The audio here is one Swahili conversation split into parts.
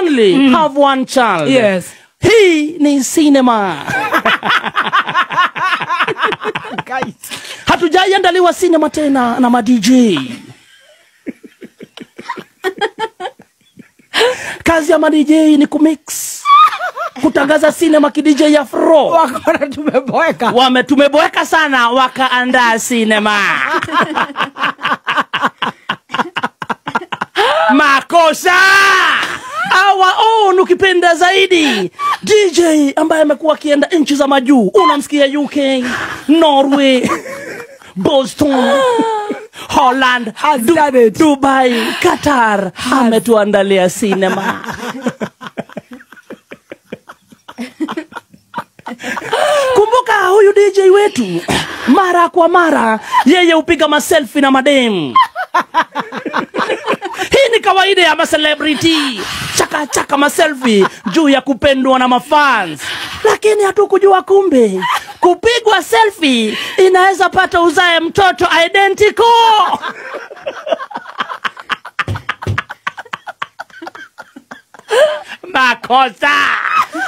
only have one child. Yes. Hii ni cinema. Guys. Hatujaiandaliwa cinema tena na ma DJ. Kazi ya ma DJ ni kumix, kutangaza cinema ki DJ Afro. Wakona tumeboeka. Tumeboeka sana, wakaandaa cinema. Makosa! Our own ukipenda zaidi DJ ambaye amekuwa akienda nchi za majuu. Unamsikia UK, Norway, Boston, Holland, Dubai, Qatar. Ametuandalia cinema. Kumbuka huyu DJ wetu mara kwa mara yeye upiga maselfie na madem. Hii ni kawaida ya ma celebrity. Chaka maselfie juu ya kupendwa na mafans. Lakini hatukujua kumbe kupigwa selfie inaweza pata uzae mtoto identical. Makosa.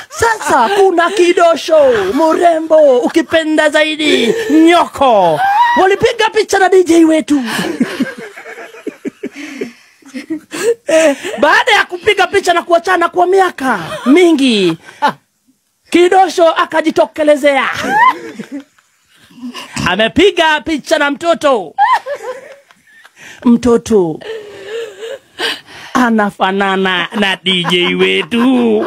Sasa kuna kidosho murembo ukipenda zaidi Nyoko walipiga picha na DJ wetu. Baada ya kupiga picha na kuachana kwa miaka mingi, kidosho akajitokelezea. Amepiga picha na mtoto. Mtoto anafanana na DJ wetu.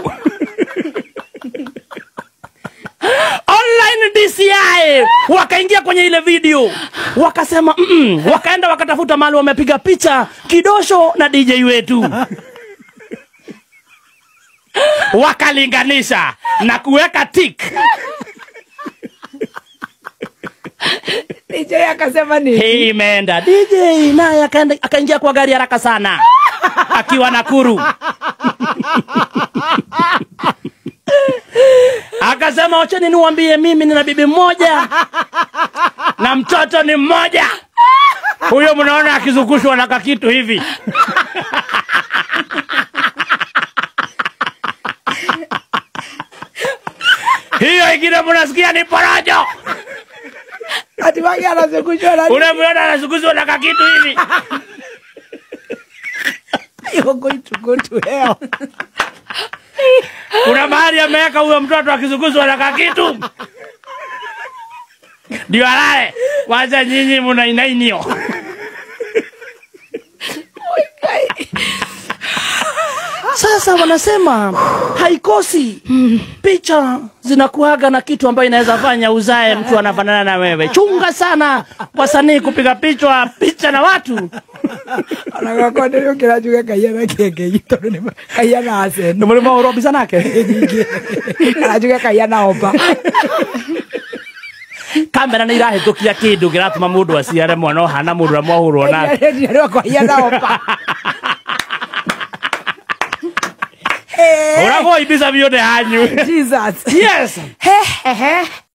Online DCI wakaingia kwenye ile video, wakasema wakaenda wakatafuta mahali wamepiga picha kidosho na DJ wetu. Wakalinganisha na kuweka tick. DJ akasema nini? Hey, imeenda. DJ naye akaingia kwa gari haraka sana akiwa Nakuru. Akasema wacheni niwaambie mimi nina bibi mmoja na mtoto ni mmoja. Huyo mnaona akizukushwa na kakitu hivi. Hiyo ingine mnasikia ni porojo. Ati wagi anazungushwa na ule mwana anazungushwa na kakitu hivi. You're going to go to hell. Kuna mahali ameweka huyo mtoto akizunguzwa na kakitu. Ndio alale. Wacha nyinyi mnainainio. Sasa wanasema haikosi picha zinakuaga na kitu ambayo inaweza fanya uzae mtu anafanana na wewe. Chunga sana wasanii kupiga picha na watu. Anagakonde yo kirajuga kayana kenge gitoro ni kayana asen. Ndio mlima urobisa nake. Anajuga kayana oba. Kamera ni irahitukia kindu giratuma mundu aciare mwana hana mundu amwahurwo na. Ndio kayana oba. Ora go ibisa biode hanyu. Jesus. Yes. He.